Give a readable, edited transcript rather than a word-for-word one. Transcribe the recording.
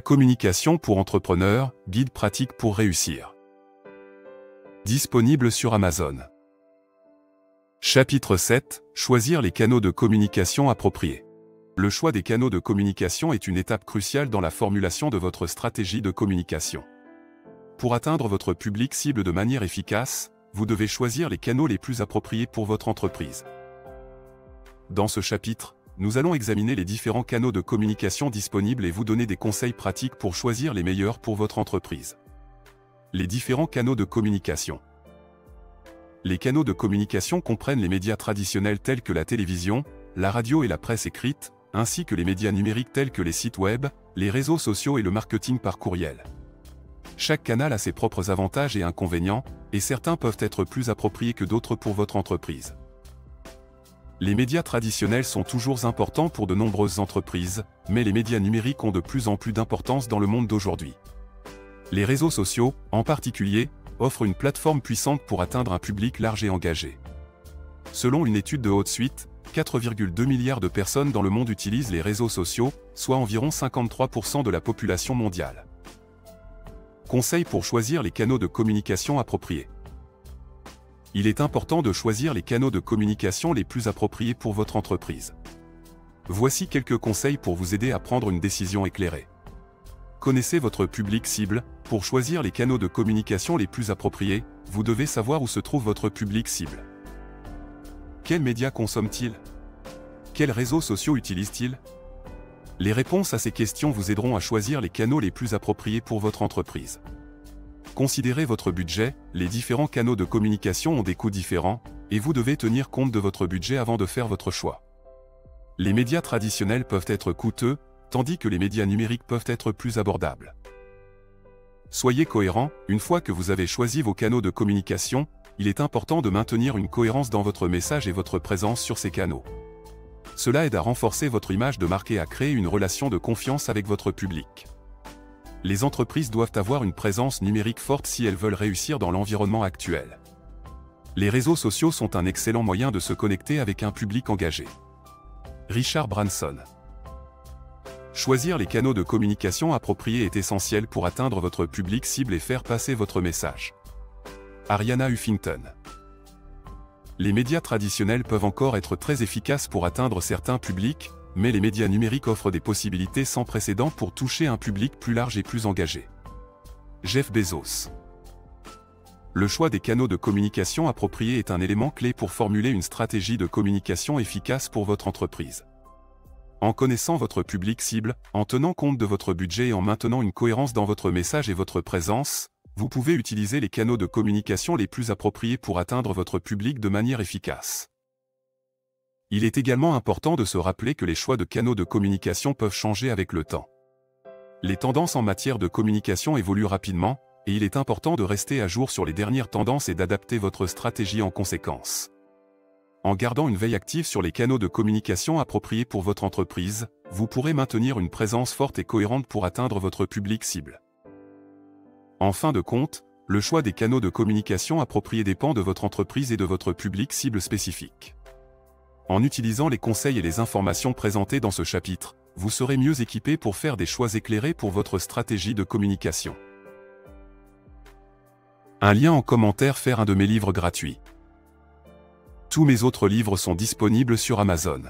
La communication pour entrepreneurs, guide pratique pour réussir. Disponible sur Amazon. Chapitre 7. Choisir les canaux de communication appropriés. Le choix des canaux de communication est une étape cruciale dans la formulation de votre stratégie de communication. Pour atteindre votre public cible de manière efficace, vous devez choisir les canaux les plus appropriés pour votre entreprise. Dans ce chapitre, nous allons examiner les différents canaux de communication disponibles et vous donner des conseils pratiques pour choisir les meilleurs pour votre entreprise. Les différents canaux de communication. Les canaux de communication comprennent les médias traditionnels tels que la télévision, la radio et la presse écrite, ainsi que les médias numériques tels que les sites web, les réseaux sociaux et le marketing par courriel. Chaque canal a ses propres avantages et inconvénients, et certains peuvent être plus appropriés que d'autres pour votre entreprise. Les médias traditionnels sont toujours importants pour de nombreuses entreprises, mais les médias numériques ont de plus en plus d'importance dans le monde d'aujourd'hui. Les réseaux sociaux, en particulier, offrent une plateforme puissante pour atteindre un public large et engagé. Selon une étude de Haute Suite, 4,2 milliards de personnes dans le monde utilisent les réseaux sociaux, soit environ 53% de la population mondiale. Conseils pour choisir les canaux de communication appropriés. Il est important de choisir les canaux de communication les plus appropriés pour votre entreprise. Voici quelques conseils pour vous aider à prendre une décision éclairée. Connaissez votre public cible. Pour choisir les canaux de communication les plus appropriés, vous devez savoir où se trouve votre public cible. Quels médias consomme-t-il? Quels réseaux sociaux utilise-t-il? Les réponses à ces questions vous aideront à choisir les canaux les plus appropriés pour votre entreprise. Considérez votre budget. Les différents canaux de communication ont des coûts différents, et vous devez tenir compte de votre budget avant de faire votre choix. Les médias traditionnels peuvent être coûteux, tandis que les médias numériques peuvent être plus abordables. Soyez cohérent. Une fois que vous avez choisi vos canaux de communication, il est important de maintenir une cohérence dans votre message et votre présence sur ces canaux. Cela aide à renforcer votre image de marque et à créer une relation de confiance avec votre public. Les entreprises doivent avoir une présence numérique forte si elles veulent réussir dans l'environnement actuel. Les réseaux sociaux sont un excellent moyen de se connecter avec un public engagé. Richard Branson. Choisir les canaux de communication appropriés est essentiel pour atteindre votre public cible et faire passer votre message. Arianna Huffington. Les médias traditionnels peuvent encore être très efficaces pour atteindre certains publics, mais les médias numériques offrent des possibilités sans précédent pour toucher un public plus large et plus engagé. Jeff Bezos. Le choix des canaux de communication appropriés est un élément clé pour formuler une stratégie de communication efficace pour votre entreprise. En connaissant votre public cible, en tenant compte de votre budget et en maintenant une cohérence dans votre message et votre présence, vous pouvez utiliser les canaux de communication les plus appropriés pour atteindre votre public de manière efficace. Il est également important de se rappeler que les choix de canaux de communication peuvent changer avec le temps. Les tendances en matière de communication évoluent rapidement, et il est important de rester à jour sur les dernières tendances et d'adapter votre stratégie en conséquence. En gardant une veille active sur les canaux de communication appropriés pour votre entreprise, vous pourrez maintenir une présence forte et cohérente pour atteindre votre public cible. En fin de compte, le choix des canaux de communication appropriés dépend de votre entreprise et de votre public cible spécifique. En utilisant les conseils et les informations présentées dans ce chapitre, vous serez mieux équipé pour faire des choix éclairés pour votre stratégie de communication. Un lien en commentaire vers un de mes livres gratuits. Tous mes autres livres sont disponibles sur Amazon.